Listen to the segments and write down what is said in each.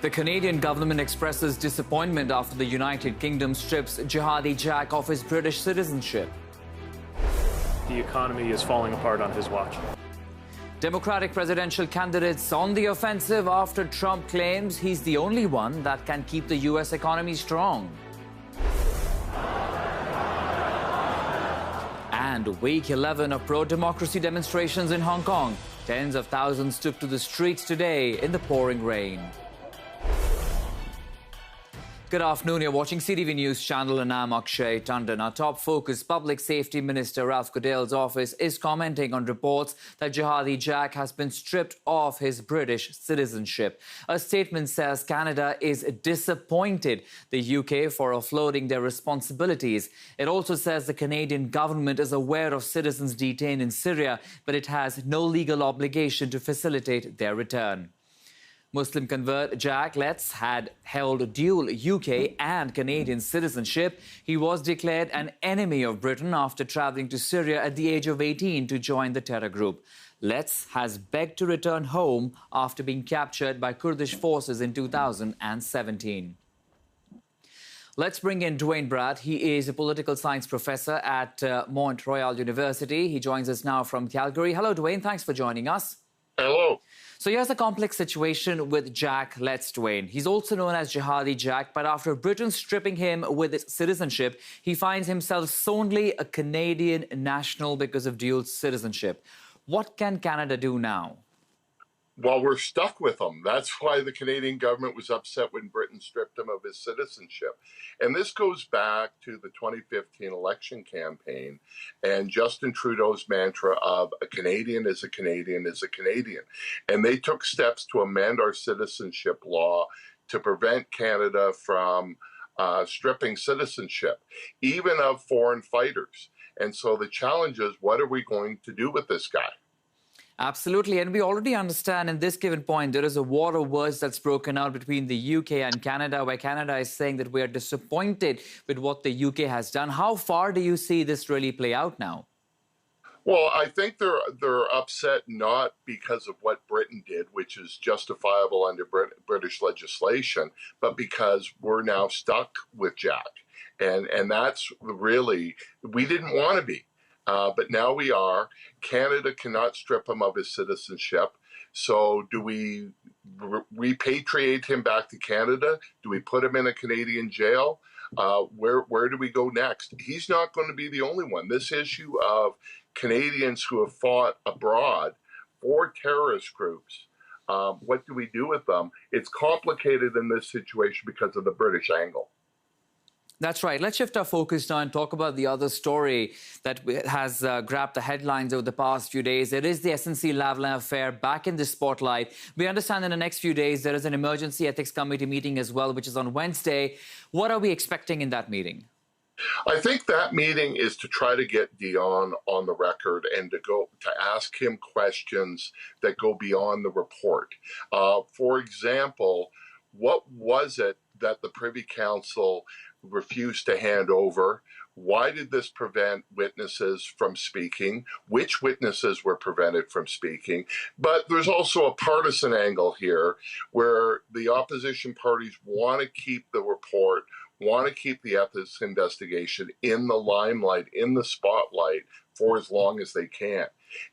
The Canadian government expresses disappointment after the United Kingdom strips Jihadi Jack of his British citizenship. The economy is falling apart on his watch. Democratic presidential candidates on the offensive after Trump claims he's the only one that can keep the U.S. economy strong. And week 11 of pro-democracy demonstrations in Hong Kong. Tens of thousands took to the streets today in the pouring rain. Good afternoon. You're watching CTV News Channel and I'm Akshay Tandon. Our top focus, Public Safety Minister Ralph Goodale's office is commenting on reports that Jihadi Jack has been stripped of his British citizenship. A statement says Canada is disappointed the UK for offloading their responsibilities. It also says the Canadian government is aware of citizens detained in Syria, but it has no legal obligation to facilitate their return. Muslim convert Jack Letts had held dual UK and Canadian citizenship. He was declared an enemy of Britain after travelling to Syria at the age of 18 to join the terror group. Letts has begged to return home after being captured by Kurdish forces in 2017. Let's bring in Duane Bratt. He is a political science professor at Mont Royal University. He joins us now from Calgary. Hello, Duane. Thanks for joining us. Hello. So here's a complex situation with Jack Letts, Duane. He's also known as Jihadi Jack, but after Britain stripping him with his citizenship, he finds himself solely a Canadian national because of dual citizenship. What can Canada do now? Well, we're stuck with him. That's why the Canadian government was upset when Britain stripped him of his citizenship. And this goes back to the 2015 election campaign and Justin Trudeau's mantra of a Canadian is a Canadian is a Canadian. And they took steps to amend our citizenship law to prevent Canada from stripping citizenship, even of foreign fighters. And so the challenge is, what are we going to do with this guy? Absolutely. And we already understand in this given point, there is a war of words that's broken out between the UK and Canada, where Canada is saying that we are disappointed with what the UK has done. How far do you see this really play out now? Well, I think they're upset not because of what Britain did, which is justifiable under British legislation, but because we're now stuck with Jack. And that's really, we didn't want to be. But now we are. Canada cannot strip him of his citizenship. So do we repatriate him back to Canada? Do we put him in a Canadian jail? Where do we go next? He's not going to be the only one. This issue of Canadians who have fought abroad for terrorist groups, what do we do with them? It's complicated in this situation because of the British angle. That's right. Let's shift our focus now and talk about the other story that has grabbed the headlines over the past few days. It is the SNC-Lavalin affair back in the spotlight. We understand in the next few days there is an emergency ethics committee meeting as well, which is on Wednesday. What are we expecting in that meeting? I think that meeting is to try to get Duane on the record and to ask him questions that go beyond the report. For example, what was it that the Privy Council refused to hand over? Why did this prevent witnesses from speaking? Which witnesses were prevented from speaking? But there's also a partisan angle here where the opposition parties want to keep the report, want to keep the ethics investigation in the limelight, in the spotlight for as long as they can.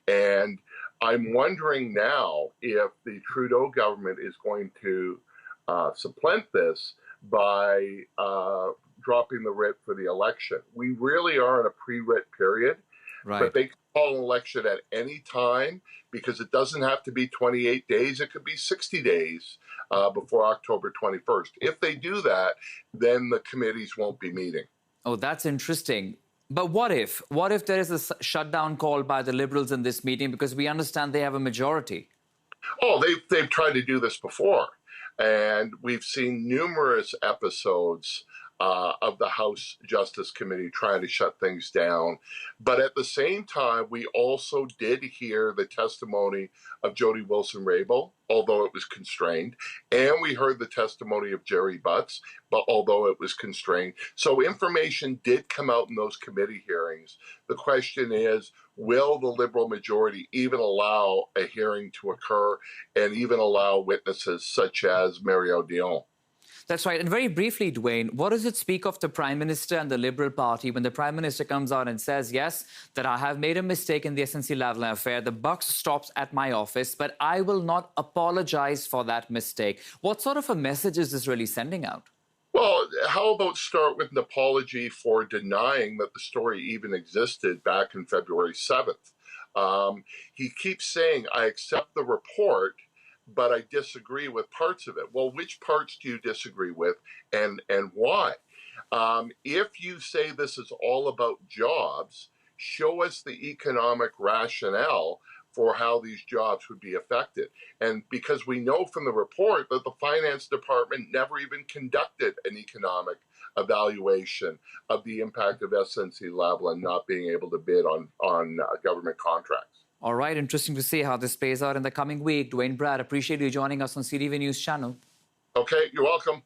And I'm wondering now if the Trudeau government is going to supplant this by dropping the writ for the election. We really are in a pre-writ period, right. But they can call an election at any time because it doesn't have to be 28 days. It could be 60 days before October 21st. If they do that, then the committees won't be meeting. Oh, that's interesting. But what if? What if there is a shutdown call by the Liberals in this meeting because we understand they have a majority? Oh, they've tried to do this before. And we've seen numerous episodes of the House Justice Committee trying to shut things down. But at the same time, we also did hear the testimony of Jody Wilson-Raybould, although it was constrained, and we heard the testimony of Jerry Butts, but although it was constrained. So information did come out in those committee hearings. The question is, will the Liberal majority even allow a hearing to occur and even allow witnesses such as Mario Dion? That's right. And very briefly, Duane, what does it speak of the Prime Minister and the Liberal Party when the Prime Minister comes out and says, yes, that I have made a mistake in the SNC-Lavalin affair, the buck stops at my office, but I will not apologize for that mistake? What sort of a message is this really sending out? Well, how about start with an apology for denying that the story even existed back in February 7th? He keeps saying, I accept the report, but I disagree with parts of it. Well, which parts do you disagree with and why? If you say this is all about jobs, show us the economic rationale for how these jobs would be affected. And because we know from the report that the Finance Department never even conducted an economic evaluation of the impact of SNC-Lavalin not being able to bid on government contracts. All right, interesting to see how this plays out in the coming week. Duane Bratt, appreciate you joining us on CTV News Channel. Okay, you're welcome.